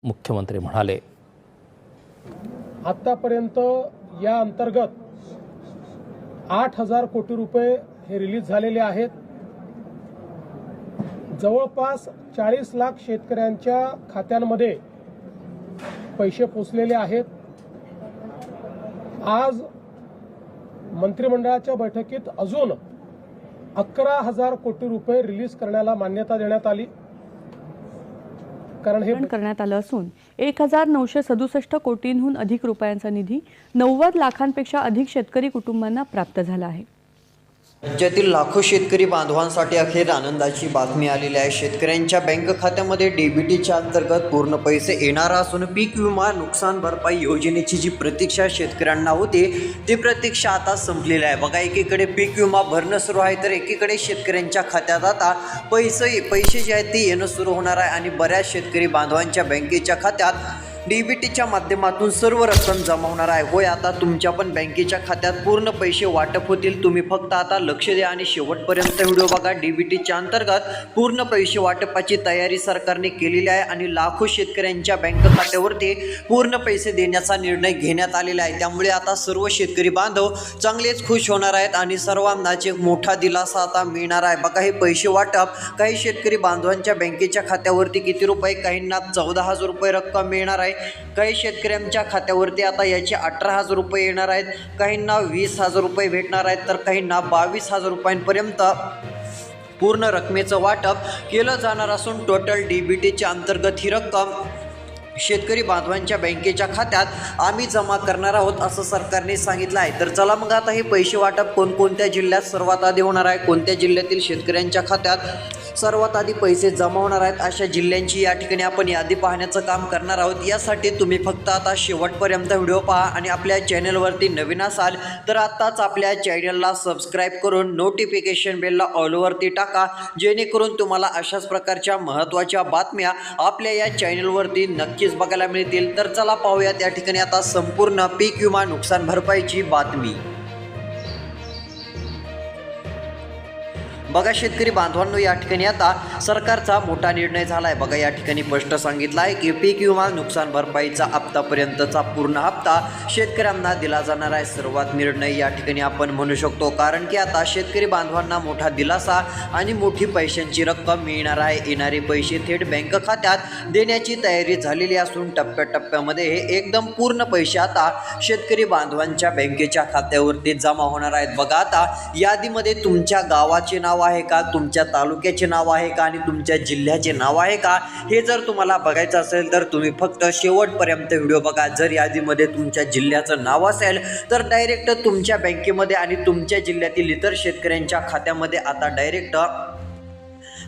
मुख्यमंत्री म्हणाले। आतापर्यंत या अंतर्गत 8,000 कोटी रुपये हे रिलीज झालेले आहेत। जवळपास 40 लाख शेतकऱ्यांच्या खात्यांमध्ये पैसे पोचलेले आहेत। आज मंत्रिमंडळाच्या बैठकीत अजून 11,000 कोटी रुपये रिलीज करण्याला मान्यता देण्यात आली। कारण हे करण्यात आलं असून 1,967 कोटींहून अधिक रुपयांचा निधी 90 लाखांपेक्षा अधिक शेतकरी कुटुंबांना प्राप्त झाला आहे। राज्यातील लाखो शेतकरी बांधवांसाठी अखेर आनंदाची बातमी आलेली आहे। शेतकऱ्यांच्या बँक खात्यामध्ये डीबीटीच्या अंतर्गत पूर्ण पैसे येणार असून पीक विमा नुकसान भरपाई योजनेची जी प्रतीक्षा शेतकऱ्यांना होती ती प्रतीक्षा आता संपलेली आहे। बघा, एकीकडे पीक विमा भरणं सुरू आहे तर एकीकडे शेतकऱ्यांच्या खात्यात आता पैसे जे आहेत ते येणं सुरू होणार आहे आणि बऱ्याच शेतकरी बांधवांच्या बँकेच्या खात्यात डीबीटीच्या माध्यमातून सर्व रक्कम जमा होणार आहे। होय, आता तुमच्या पण बँकेच्या खात्यात पूर्ण पैसे वाटप होतील। तुम्ही फक्त आता लक्ष द्या आणि शेवटपर्यंत व्हिडिओ बघा। डीबीटीच्या अंतर्गत पूर्ण पैसे वाटपाची तयारी सरकारने केलेली आहे आणि लाखो शेतकऱ्यांच्या बँक खात्यावरती पूर्ण पैसे देण्याचा निर्णय घेण्यात आलेला आहे। त्यामुळे आता सर्व शेतकरी बांधव चांगलेच खुश होणार आहेत आणि सर्वांनाच एक मोठा दिलासा आता मिळणार आहे। बघा, हे पैसे वाटप काही शेतकरी बांधवांच्या बँकेच्या खात्यावरती किती रुपये, काहींना 14,000 रुपये रक्कम मिळणार आहे, काही शेतकऱ्यांच्या खात्यावरती आता याचे 18,000 रुपये येणार आहेत, काहींना 20,000 रुपये भेटणार आहेत तर काहींना 22,000 रुपयांपर्यंत पूर्ण रकमेचं वाटप केलं जाणार असून टोटल डीबीटीच्या अंतर्गत ही रक्कम शेतकरी बांधवांच्या बँकेच्या खात्यात आम्ही जमा करणार आहोत असं सरकारने सांगितलं आहे। तर चला मग आता हे पैसे वाटप कोणकोणत्या जिल्ह्यात सर्वात आधी होणार आहे, कोणत्या जिल्ह्यातील शेतकऱ्यांच्या खात्यात सर्वात आधी पैसे जमा होणार आहेत अशा जिल्ह्यांची या ठिकाणी आपण यादी पाहण्याचं काम करणार आहोत। यासाठी तुम्ही फक्त आता शेवटपर्यंत व्हिडिओ पहा आणि आपल्या चॅनलवरती नवीन असाल तर आत्ताच आपल्या चॅनलला सबस्क्राईब करून नोटिफिकेशन बेलला ऑलवरती टाका, जेणेकरून तुम्हाला अशाच प्रकारच्या महत्त्वाच्या बातम्या आपल्या या चॅनलवरती नक्कीच बघायला मिळतील। तर चला पाहूयात या ठिकाणी आता संपूर्ण पीक विमा नुकसान भरपाईची बातमी। बघा शेतकरी बांधवांनो, या ठिकाणी आता सरकारचा मोठा निर्णय झाला आहे। बघा, या ठिकाणी स्पष्ट सांगितलं आहे की पीक विमा नुकसान भरपाईचा आत्तापर्यंतचा पूर्ण हप्ता शेतकऱ्यांना दिला जाणार आहे। सर्वात निर्णय या ठिकाणी आपण म्हणू शकतो, कारण की आता शेतकरी बांधवांना मोठा दिलासा आणि मोठी पैशांची रक्कम मिळणार आहे। येणारे पैसे थेट बँक खात्यात देण्याची तयारी झालेली असून टप्प्याटप्प्यामध्ये हे एकदम पूर्ण पैसे आता शेतकरी बांधवांच्या बँकेच्या खात्यावरती जमा होणार आहेत। बघा, आता यादीमध्ये तुमच्या गावाचे नाव आहे का, तुमच्या तालुक्याचे नाव आहे का आणि तुमच्या जिल्ह्याचे नाव आहे का, हे जर तुम्हाला बघायचं असेल तर तुम्ही फक्त शेवटपर्यंत व्हिडिओ बघा। जर यादीमध्ये तुमच्या जिल्ह्याचं नाव असेल तर डायरेक्ट तुमच्या बँकेमध्ये आणि तुमच्या जिल्ह्यातील इतर शेतकऱ्यांच्या खात्यामध्ये आता डायरेक्ट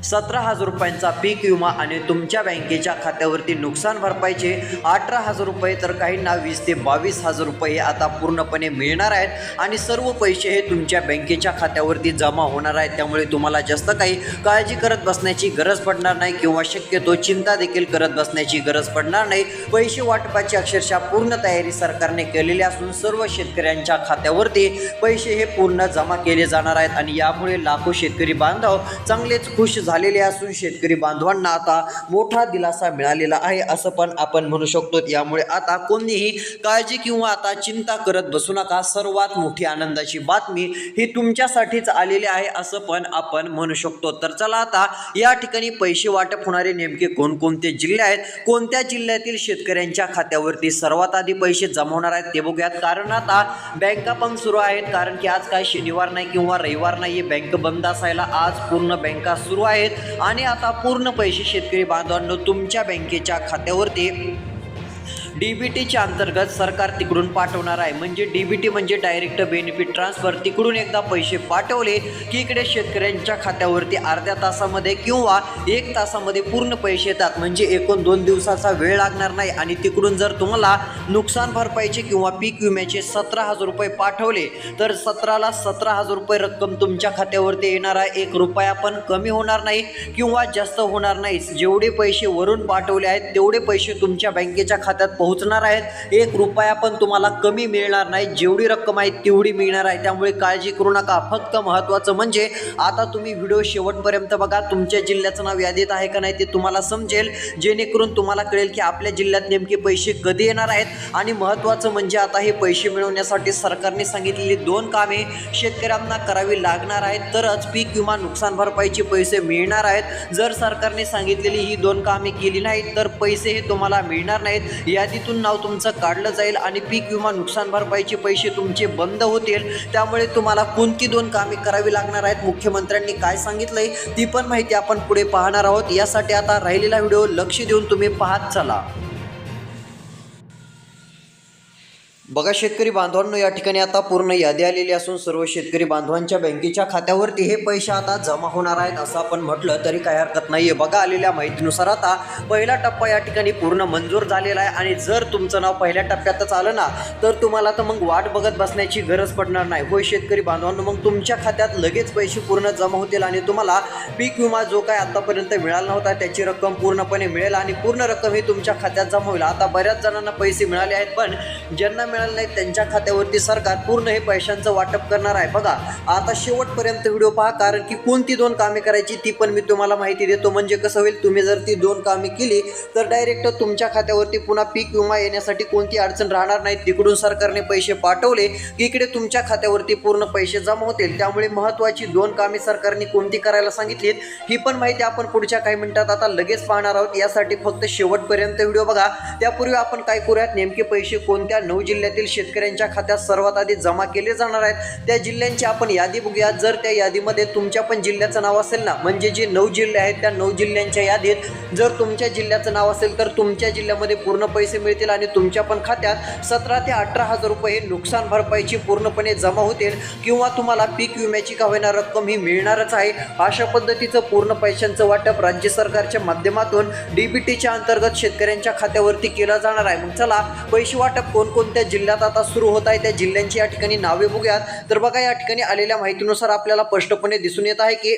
17,000 रुपयांचा पीक विमा आणि तुमच्या बँकेच्या खात्यावरती नुकसान भरपाईचे 18,000 रुपये तर काहींना 20,000 ते 22,000 रुपये आता पूर्णपणे मिळणार आहेत आणि सर्व पैसे हे तुमच्या बँकेच्या खात्यावरती जमा होणार आहेत। त्यामुळे तुम्हाला जास्त काही काळजी करत बसण्याची गरज पडणार नाही किंवा शक्यतो चिंता देखील करत बसण्याची गरज पडणार नाही। पैसे वाटपाची अक्षरशः पूर्ण तयारी सरकारने केलेली असून सर्व शेतकऱ्यांच्या खात्यावरती पैसे हे पूर्ण जमा केले जाणार आहेत आणि यामुळे लाखो शेतकरी बांधव चांगलेच खुश झालेले असून शेतकरी बांधवांना आता मोठा दिलासा मिळालेला आहे असं पण आपण म्हणू शकतो। यामुळे आता कोणीही काळजी किंवा आता चिंता करत बसू नका। सर्वात मोठी आनंदाची बातमी ही तुमच्यासाठीच आलेली आहे असं पण आपण म्हणू शकतो। तर चला आता या ठिकाणी पैसे वाटप होणारे नेमके कोणकोणते जिल्हे आहेत, कोणत्या जिल्ह्यातील शेतकऱ्यांच्या खात्यावरती सर्वात आधी पैसे जमा होणार आहेत ते बघूयात। कारण आता बँका पण सुरू आहेत, कारण की आज काय शनिवार नाही किंवा रविवार नाही, बँक बंद असायला आज पूर्ण बँका सुरू आहेत आणि आता पूर्ण पैसे शेतकरी बांधवांनो तुमच्या बँकेच्या खात्यावरती डीबीटीच्या अंतर्गत सरकार तिकडून पाठवणार आहे। म्हणजे डीबीटी म्हणजे डायरेक्ट बेनिफिट ट्रान्सफर, तिकडून एकदा पैसे पाठवले की इकडे शेतकऱ्यांच्या खात्यावरती अर्ध्या तासामध्ये किंवा 1 तासामध्ये पूर्ण पैसे येतात। म्हणजे एकूण 2 दिवसाचा वेळ लागणार नाही आणि तिकडून जर तुम्हाला नुकसान भरपाईचे किंवा पीक विम्याचे 17,000 रुपये पाठवले तर 17ला 17,000 रुपये रक्कम तुमच्या खात्यावरती येणार आहे। 1 रुपया पण कमी होणार नाही किंवा जास्त होणार नाही। जेवढे पैसे वरून पाठवले आहेत तेवढे पैसे तुमच्या बँकेच्या खात्यात पोहोचणार आहेत. 1 रुपया पण तुम्हाला कमी मिळणार नाही, जेवढी रक्कम आहे तेवढी मिळणार आहे. त्यामुळे काळजी करू नका. फक्त महत्त्वाचं म्हणजे आता तुम्ही व्हिडिओ शेवटपर्यंत बघा. तुमच्या जिल्ह्याचं नाव यादीत आहे का नाही ते तुम्हाला समजेल, जेणेकरून तुम्हाला कळेल की आपल्या जिल्ह्यात नेमके पैसे कधी येणार आहेत. आणि महत्त्वाचं म्हणजे आता हे पैसे मिळवण्यासाठी सरकारने सांगितलेली 2 कामे शेतकऱ्यांना करावी लागणार आहेत, तरच पीक विमा नुकसान भरपाईचे पैसे मिळणार आहेत. जर सरकारने सांगितलेली ही 2 कामे केली नाहीत तर पैसे हे तुम्हाला मिळणार नाहीत. यादीतून नाव तुमचं काढलं जाईल आणि पीक विमा नुकसान भरपाईचे पैसे तुमचे बंद होतील. त्यामुळे तुम्हाला कोणती 2 कामे करावी लागणार आहेत, मुख्यमंत्र्यांनी काय सांगितलंय ती पण माहिती आपण पुढे पाहणार आहोत. यासाठी आता राहिलेला व्हिडिओ लक्ष देऊन तुम्ही पाहत चला. बघा शेतकरी बांधवांनो, या ठिकाणी आता पूर्ण यादी आलेली असून सर्व शेतकरी बांधवांच्या बँकेच्या खात्यावरती हे पैसे आता जमा होणार आहेत असं आपण म्हटलं तरी काही हरकत नाहीये. बघा आलेल्या माहितीनुसार आता पहिला टप्पा या ठिकाणी पूर्ण मंजूर झालेला आहे आणि जर तुमचं नाव पहिल्या टप्प्यातच आलं ना तर तुम्हाला तर मग वाट बघत बसण्याची गरज पडणार नाही. होय शेतकरी बांधवांनो, मग तुमच्या खात्यात लगेच पैसे पूर्ण जमा होतील आणि तुम्हाला पीक विमा जो काय आतापर्यंत मिळाला नव्हता त्याची रक्कम पूर्णपणे मिळेल आणि पूर्ण रक्कम ही तुमच्या खात्यात जमा होईल. आता बऱ्याच जणांना पैसे मिळाले आहेत, पण ज्यांना मिळाले नाही त्यांच्या खात्यावरती सरकार पूर्ण हे पैशांचं वाटप करणार आहे. बघा आता शेवटपर्यंत व्हिडिओ पहा, कारण की कोणती 2 कामे करायची ती पण मी तुम्हाला माहिती देतो. म्हणजे कसं होईल, तुम्ही जर ती 2 कामे केली तर डायरेक्ट तुमच्या खात्यावरती पुन्हा पीक विमा येण्यासाठी कोणती अडचण राहणार नाही. तिकडून सरकारने पैसे पाठवले की इकडे तुमच्या खात्यावरती पूर्ण पैसे जमा होतील. त्यामुळे महत्त्वाची 2 कामे सरकारने कोणती करायला सांगितलीत ही पण माहिती आपण पुढच्या काही मिनिटात आता लगेच पाहणार आहोत. यासाठी फक्त शेवटपर्यंत व्हिडिओ बघा. त्यापूर्वी आपण काय करूयात, नेमके पैसे कोणत्या 9 जिल्ह्यातील शेतकऱ्यांच्या खात्यात सर्वात आधी जमा केले जाणार आहेत त्या जिल्ह्यांची आपण यादी बघूया. जर त्या यादीमध्ये तुमच्या पण जिल्ह्याचं नाव असेल ना, म्हणजे जे 9 जिल्हे आहेत त्या 9 जिल्ह्यांच्या यादीत जर तुमच्या जिल्ह्याचं नाव असेल तर तुमच्या जिल्ह्यामध्ये पूर्ण पैसे मिळतील आणि तुमच्या पण खात्यात 17 ते 18 हजार रुपये नुकसान भरपाईची पूर्णपणे जमा होतील किंवा तुम्हाला पीक विम्याची का होईना रक्कम ही मिळणारच आहे. अशा पद्धतीचं पूर्ण पैशांचं वाटप राज्य सरकारच्या माध्यमातून डीबीटीच्या अंतर्गत शेतकऱ्यांच्या खात्यावरती केलं जाणार आहे. मग चला पैसे वाटप कोणकोणत्या जिल्ह्यात आता सुरू होत आहे त्या जिल्ह्यांची या ठिकाणी नावे बघूयात. तर बघा या ठिकाणी आलेल्या माहितीनुसार आपल्याला स्पष्टपणे दिसून येत आहे की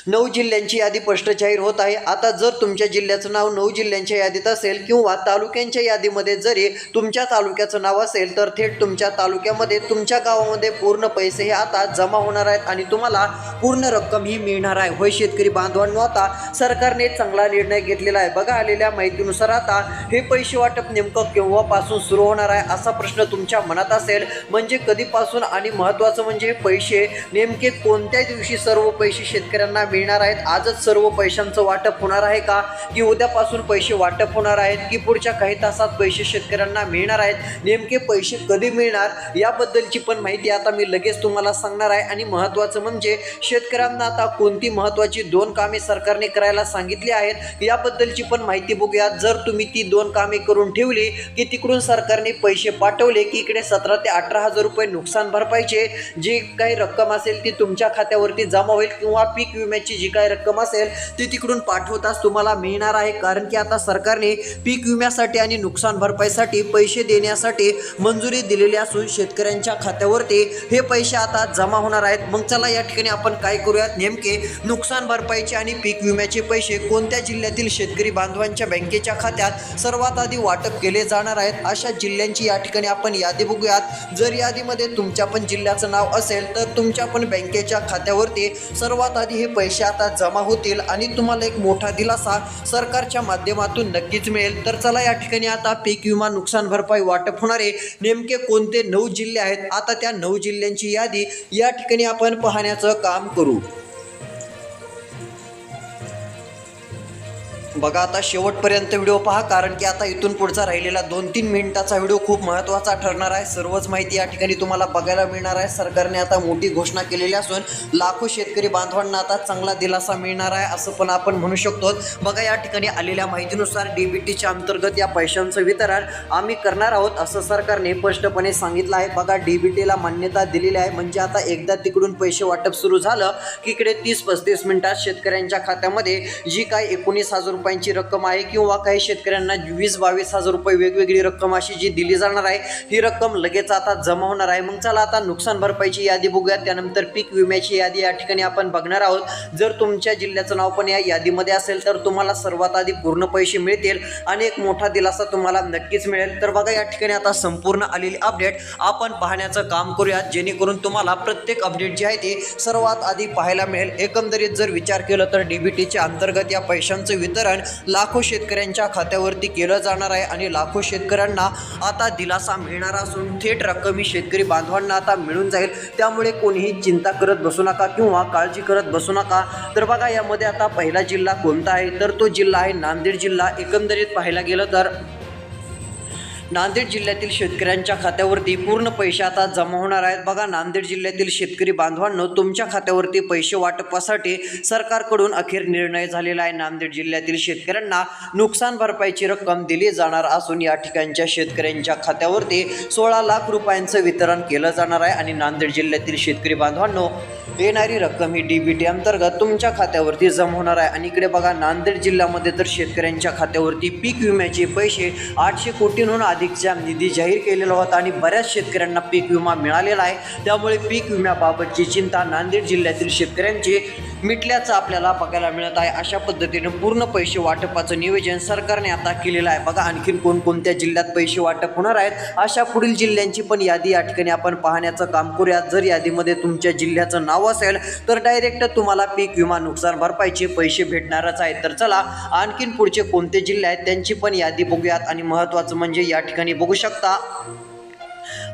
9 जिल्ह्यांची यादी स्पष्ट जाहीर होत आहे. आता जर तुमच्या जिल्ह्याचं नाव 9 जिल्ह्यांच्या यादीत असेल किंवा तालुक्यांच्या यादीमध्ये जरी तुमच्या तालुक्याचं नाव असेल तर थेट तुमच्या तालुक्यामध्ये तुमच्या गावामध्ये पूर्ण पैसे हे आता जमा होणार आहेत आणि तुम्हाला पूर्ण रक्कम ही मिळणार आहे. होय शेतकरी बांधवांनो, आता सरकारने चांगला निर्णय घेतलेला आहे. बघा आलेल्या माहितीनुसार आता हे पैसे वाटप नेमकं केव्हापासून सुरू होणार आहे असा प्रश्न तुमच्या मनात असेल. म्हणजे कधीपासून आणि महत्त्वाचं म्हणजे हे पैसे नेमके कोणत्या दिवशी सर्व पैसे शेतकऱ्यांना मिळणार आहेत. आजच सर्व पैशांचं वाटप होणार आहे का, की उद्यापासून पैसे वाटप होणार आहेत, की पुढच्या काही तासात पैसे शेतकऱ्यांना मिळणार आहेत, नेमके पैसे कधी मिळणार याबद्दलची पण माहिती आता मी लगेच तुम्हाला सांगणार आहे. आणि महत्त्वाचं म्हणजे शेतकऱ्यांना आता कोणती महत्त्वाची 2 कामे सरकारने करायला सांगितली आहेत याबद्दलची पण माहिती बघूया. जर तुम्ही ती 2 कामे करून ठेवली की तिकडून सरकारने पैसे पाठवले की इकडे 17 ते 18 हजार रुपये नुकसान भरपाईचे जी काही रक्कम असेल ती तुमच्या खात्यावरती जमा होईल किंवा पीक विम्याची जी काही रक्कम असेल ती तिकडून पाठवताच तुम्हाला मिळणार आहे. कारण की आता सरकारने पीक विम्यासाठी आणि नुकसान भरपाईसाठी पैसे देण्यासाठी मंजुरी दिलेली असून शेतकऱ्यांच्या खात्यावरती हे पैसे आता जमा होणार आहेत. मग चला या ठिकाणी आपण काय करूयात, नेमके नुकसान भरपाईचे आणि पीक विम्याचे पैसे कोणत्या जिल्ह्यातील शेतकरी बांधवांच्या बँकेच्या खात्यात सर्वात आधी वाटप केले जाणार आहेत अशा जिल्ह्यांची या ठिकाणी आपण यादी बघूयात. जर यादीमध्ये तुमच्या पण जिल्ह्याचं नाव असेल तर तुमच्या पण बँकेच्या खात्यावरती सर्वात आधी हे पैसे आता जमा होतील आणि तुम्हाला एक मोठा दिलासा सरकारच्या माध्यमातून नक्कीच मिळेल. तर चला या ठिकाणी आता पीक विमा नुकसान भरपाई वाटप होणारे नेमके कोणते 9 जिल्हे आहेत आता त्या 9 जिल्ह्यांची यादी या ठिकाणी आपण पाहण्याचं काम करू. बघा आता शेवटपर्यंत व्हिडिओ पहा, कारण की आता इथून पुढचा राहिलेला 2-3 मिनिटाचा व्हिडिओ खूप महत्त्वाचा ठरणार आहे. सर्वच माहिती या ठिकाणी तुम्हाला बघायला मिळणार आहे. सरकारने आता मोठी घोषणा केलेली असून लाखो शेतकरी बांधवांना आता चांगला दिलासा मिळणार आहे असं पण आपण म्हणू शकतो. बघा या ठिकाणी आलेल्या माहितीनुसार डीबीटीच्या अंतर्गत या पैशांचं वितरण आम्ही करणार आहोत असं सरकारने स्पष्टपणे सांगितलं आहे. बघा डीबीटीला मान्यता दिलेली आहे, म्हणजे आता एकदा तिकडून पैसे वाटप सुरू झालं की इकडे 30-35 मिनिटात शेतकऱ्यांच्या खात्यामध्ये जी काय 19,000 रुपये रुपयांची रक्कम आहे किंवा काही शेतकऱ्यांना 20-22 हजार रुपये वेगवेगळी रक्कम अशी जी दिली जाणार आहे ही रक्कम लगेच आता जमा होणार आहे। मग चला आता नुकसान भरपाईची यादी बघूया, त्यानंतर पीक विम्याची यादी या ठिकाणी आपण बघणार आहोत। जर तुमच्या जिल्ह्याचं नाव पण या यादीमध्ये असेल तर तुम्हाला सर्वात आधी पूर्ण पैसे मिळतील आणि एक मोठा दिलासा तुम्हाला नक्कीच मिळेल। तर बघा या ठिकाणी आता संपूर्ण आलेली अपडेट आपण पाहण्याचं काम करूयात, जेणेकरून तुम्हाला प्रत्येक अपडेट जे आहे ते सर्वात आधी पाहायला मिळेल। एकंदरीत जर विचार केला तर डीबीटीच्या अंतर्गत या पैशांचं वितरण लाखो शेतकऱ्यांच्या खात्यावरती केलं जाणार आहे आणि लाखो शेतकऱ्यांना आता दिलासा मिळणार असून थेट रक्कम ही शेतकरी बांधवांना आता मिळून जाईल। त्यामुळे कोणीही चिंता करत बसू नका किंवा काळजी करत बसू नका। तर बघा यामध्ये आता पहिला जिल्हा कोणता आहे तर तो जिल्हा आहे नांदेड जिल्हा। एकंदरीत पाहायला गेलं तर नांदेड जिल्ह्यातील शेतकऱ्यांच्या खात्यावरती पूर्ण पैसे आता जमा होणार आहेत। बघा नांदेड जिल्ह्यातील शेतकरी बांधवांनो, तुमच्या खात्यावरती पैसे वाटपासाठी सरकारकडून अखेर निर्णय झालेला आहे। नांदेड जिल्ह्यातील शेतकऱ्यांना नुकसान भरपाईची रक्कम दिली जाणार असून या ठिकाणच्या शेतकऱ्यांच्या खात्यावरती 16 लाख रुपयांचं वितरण केलं जाणार आहे आणि नांदेड जिल्ह्यातील शेतकरी बांधवांनो, येणारी रक्कम ही डीबीटी अंतर्गत तुमच्या खात्यावरती जमा होणार आहे। आणि इकडे बघा नांदेड जिल्ह्यामध्ये तर शेतकऱ्यांच्या खात्यावरती पीक विम्याचे पैसे 800 कोटींहून अधिकचा निधी जाहीर केलेला होता आणि बऱ्याच शेतकऱ्यांना पीक विमा मिळालेला आहे। त्यामुळे पीक विम्याबाबतची चिंता नांदेड जिल्ह्यातील शेतकऱ्यांची मिटल्याचं आपल्याला बघायला मिळत आहे। अशा पद्धतीने पूर्ण पैसे वाटपाचं नियोजन सरकारने आता केलेलं आहे। बघा आणखीन कोणकोणत्या जिल्ह्यात पैसे वाटप होणार आहेत अशा पुढील जिल्ह्यांची पण यादी या ठिकाणी आपण पाहण्याचं काम करूया। जर यादीमध्ये तुमच्या जिल्ह्याचं नाव असेल तर डायरेक्ट तुम्हाला पीक विमा नुकसान भरपाईचे पैसे भेटणारच आहेत। तर चला आणखीन पुढचे कोणते जिल्हे आहेत त्यांची पण यादी बघूयात आणि महत्त्वाचं म्हणजे या ठिकाणी बघू शकता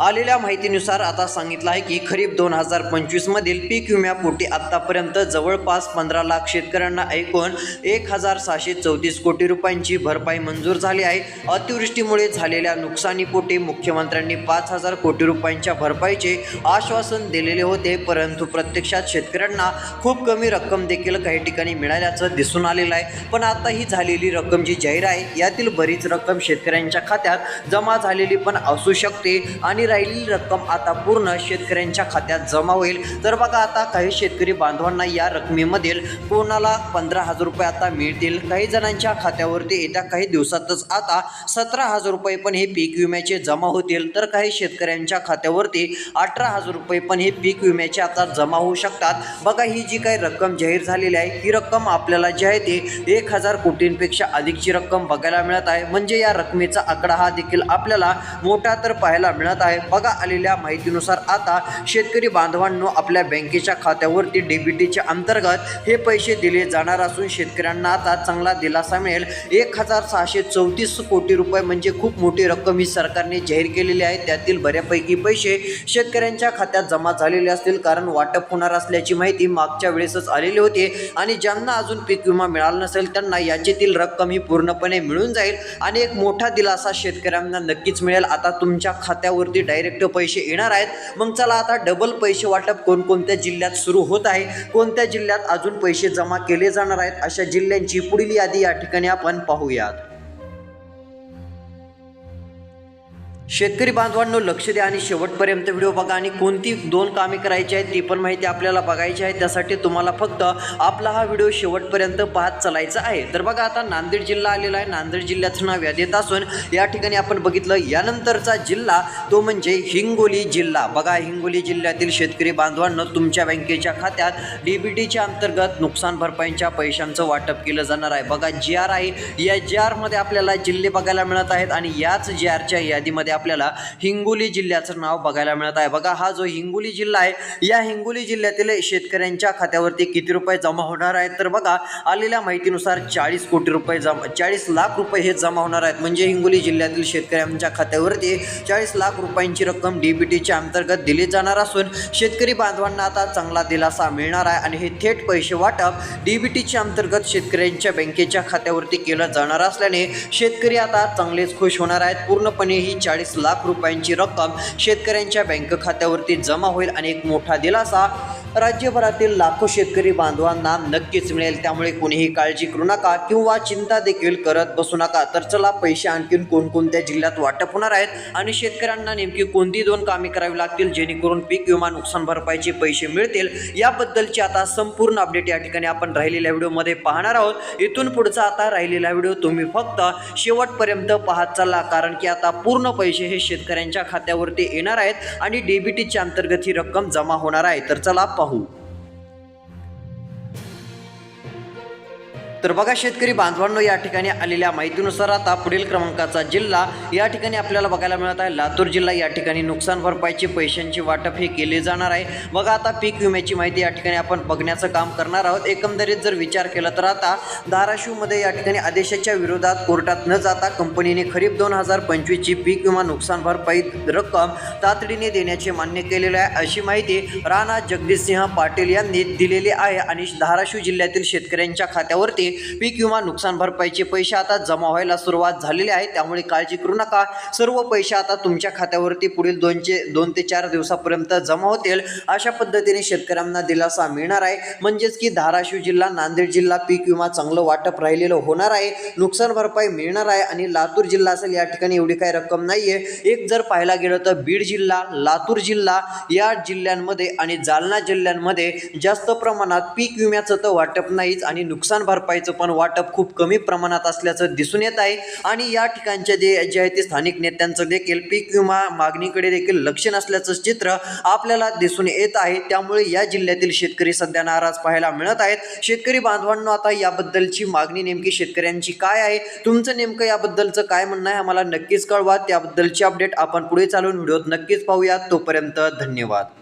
आलेल्या माहितीनुसार आता सांगितलं आहे की खरीप 2025 मधील पीक विम्यापोटी आतापर्यंत जवळपास 15 लाख शेतकऱ्यांना एकूण 1634 कोटी रुपयांची भरपाई मंजूर झाली आहे। अतिवृष्टीमुळे झालेल्या नुकसानीपोटी मुख्यमंत्र्यांनी 5000 कोटी रुपयांच्या भरपाईचे आश्वासन दिलेले होते, परंतु प्रत्यक्षात शेतकऱ्यांना खूप कमी रक्कम देखील काही ठिकाणी मिळाल्याचं दिसून आलेलं आहे। पण आता ही झालेली रक्कम जी जाहीर आहे यातील बरीच रक्कम शेतकऱ्यांच्या खात्यात जमा झालेली पण असू शकते आणि राहिलेली रक्कम आता पूर्ण शेतकऱ्यांच्या खात्यात जमा होईल। तर बघा आता काही शेतकरी बांधवांना या रकमेमधील कोणाला 15,000 रुपये आता मिळतील, काही जणांच्या खात्यावरती येत्या काही दिवसातच आता 17,000 रुपये पण हे पीक विम्याचे जमा होतील, तर काही शेतकऱ्यांच्या खात्यावरती 18,000 रुपये पण हे पीक विम्याचे आता जमा होऊ शकतात। बघा ही जी काही रक्कम जाहीर झालेली आहे ही रक्कम आपल्याला जी आहे ते 1000 कोटींपेक्षा अधिकची रक्कम बघायला मिळत आहे। म्हणजे या रकमेचा आकडा हा देखील आपल्याला मोठा तर पाहायला मिळत आहे। बघा आलेल्या माहितीनुसार आता शेतकरी बांधवांनो, आपल्या बँकेच्या खात्यावरती डीबीटीच्या अंतर्गत हे पैसे दिले जाणार असून शेतकऱ्यांना आता चांगला दिलासा मिळेल। 1634 कोटी रुपये म्हणजे खूप मोठी रक्कम ही सरकारने जाहीर केलेली आहे। त्यातील बऱ्यापैकी पैसे शेतकऱ्यांच्या खात्यात जमा झालेले असतील, कारण वाटप होणार असल्याची माहिती मागच्या वेळेसच आलेली होती आणि ज्यांना अजून पीक विमा मिळाला नसेल त्यांना याचीतील रक्कम ही पूर्णपणे मिळून जाईल आणि एक मोठा दिलासा शेतकऱ्यांना नक्कीच मिळेल। आता तुमच्या खात्यावरती डायरेक्ट पैसे येणार आहेत। मग चला आता डबल पैसे वाटप कोणकोणत्या जिल्ह्यात सुरू होत आहे, कोणत्या जिल्ह्यात अजून पैसे जमा केले जाणार आहेत अशा जिल्ह्यांची पुढील यादी या ठिकाणी आपण पाहूयात। शेतकरी बांधवांनो लक्ष द्या आणि शेवटपर्यंत व्हिडिओ बघा आणि कोणती 2 कामे करायची आहेत ती पण माहिती आपल्याला बघायची आहे। त्यासाठी तुम्हाला फक्त आपला हा व्हिडिओ शेवटपर्यंत पाहत चालायचा आहे। तर बघा आता नांदेड जिल्हा आलेला आहे, नांदेड जिल्ह्याचं नाव यादीत असून या ठिकाणी आपण बघितलं यानंतरचा जिल्हा तो म्हणजे हिंगोली जिल्हा। बघा हिंगोली जिल्ह्यातील शेतकरी बांधवांनो, तुमच्या बँकेच्या खात्यात डीबीटीच्या अंतर्गत नुकसान भरपाईच्या पैशांचं वाटप केलं जाणार आहे। बघा GR आहे, या GR मध्ये आपल्याला जिल्हे बघायला मिळत आहेत आणि याच GRच्या यादीमध्ये आपल्याला हिंगोली जिल्ह्याचं नाव बघायला मिळत आहे। बघा हा जो हिंगोली जिल्हा आहे या हिंगोली जिल्ह्यातील शेतकऱ्यांच्या खात्यावरती किती रुपये जमा होणार आहेत तर बघा आलेल्या माहितीनुसार 40 कोटी रुपये 40 लाख रुपये हे जमा होणार आहेत। म्हणजे हिंगोली जिल्ह्यातील शेतकऱ्यांच्या खात्यावरती 40 लाख रुपयांची रक्कम डीबीटीच्या अंतर्गत दिली जाणार असून शेतकरी बांधवांना आता चांगला दिलासा मिळणार आहे आणि हे थेट पैसे वाटप डीबीटीच्या अंतर्गत शेतकऱ्यांच्या बँकेच्या खात्यावरती केलं जाणार असल्याने शेतकरी आता चांगलेच खुश होणार आहेत। पूर्णपणे ही 40 44 लाख रुपयांची रक्कम शेतकऱ्यांच्या बँक खात्यावरती जमा होईल आणि एक मोठा दिलासा राज्यभरातील लाखो शेतकरी बांधवांना नक्कीच मिळेल। त्यामुळे कोणीही काळजी करू नका किंवा चिंता देखील करत बसू नका। तर चला, पैसे आणखीन कोणकोणत्या जिल्ह्यात वाटप होणार आहेत आणि शेतकऱ्यांना नेमकी कोणती 2 कामे करावी लागतील जेणेकरून पीक विमा नुकसान भरपाईचे पैसे मिळतील, याबद्दलची आता संपूर्ण अपडेट या ठिकाणी आपण राहिलेल्या व्हिडिओमध्ये पाहणार आहोत। इथून पुढचा आता राहिलेला व्हिडिओ तुम्ही फक्त शेवटपर्यंत पाहत चला, कारण की आता पूर्ण पैसे हे शेतकऱ्यांच्या खात्यावरती येणार आहेत आणि डीबीटीच्या अंतर्गत ही रक्कम जमा होणार आहे। तर चला पाहू। तर बघा शेतकरी बांधवांनो, या ठिकाणी आलेल्या माहितीनुसार आता पुढील क्रमांकाचा जिल्हा या ठिकाणी आपल्याला बघायला मिळत आहे लातूर जिल्हा। या ठिकाणी नुकसान भरपाईचे पैशांची वाटप हे केले जाणार आहे। बघा आता पीक विम्याची माहिती या ठिकाणी आपण बघण्याचं काम करणार आहोत। एकंदरीत जर विचार केला तर आता धाराशिवमध्ये या ठिकाणी आदेशाच्या विरोधात कोर्टात न जाता कंपनीने खरीप 2025 ची पीक विमा नुकसान भरपाई रक्कम तातडीने देण्याचे मान्य केलेले आहे, अशी माहिती राणा जगदीशसिंह पाटील यांनी दिलेली आहे। आणि धाराशिव जिल्ह्यातील शेतकऱ्यांच्या खात्यावरती पीक विमा नुकसान भरपाईचे पैसे आता जमा व्हायला सुरुवात झालेली आहे। त्यामुळे काळजी करू नका, सर्व पैसे आता तुमच्या खात्यावरती पुढील 2 ते 4 दिवसापर्यंत जमा होतील, अशा पद्धतीने शेतकऱ्यांना दिलासा मिळणार आहे। म्हणजेच की धाराशिव जिल्हा, नांदेड जिल्हा पीक विमा चांगलं वाटप राहिलेलं होणार आहे, नुकसान भरपाई मिळणार आहे। आणि लातूर जिल्हा असेल, या ठिकाणी एवढी काही रक्कम नाहीये। एक जर पाहायला गेलं तर बीड जिल्हा, लातूर जिल्हा या जिल्ह्यांमध्ये आणि जालना जिल्ह्यांमध्ये जास्त प्रमाणात पीक विम्याचं तर वाटप नाहीच आणि नुकसान भरपाई पण वाटप खूप कमी प्रमाणात असल्याचं दिसून येत आहे। आणि या ठिकाणचे जे आहे ते स्थानिक नेत्यांचं देखील पीक विमा मागणीकडे देखील लक्ष नसल्याचं चित्र आपल्याला दिसून येत आहे। त्यामुळे या जिल्ह्यातील शेतकरी सध्या नाराज पाहायला मिळत आहेत। शेतकरी बांधवांनो, आता याबद्दलची मागणी नेमकी शेतकऱ्यांची काय आहे, तुमचं नेमकं याबद्दलचं काय म्हणणं आहे आम्हाला नक्कीच कळवा। त्याबद्दलची अपडेट आपण पुढे चालून व्हिडिओत नक्कीच पाहूया। तोपर्यंत धन्यवाद।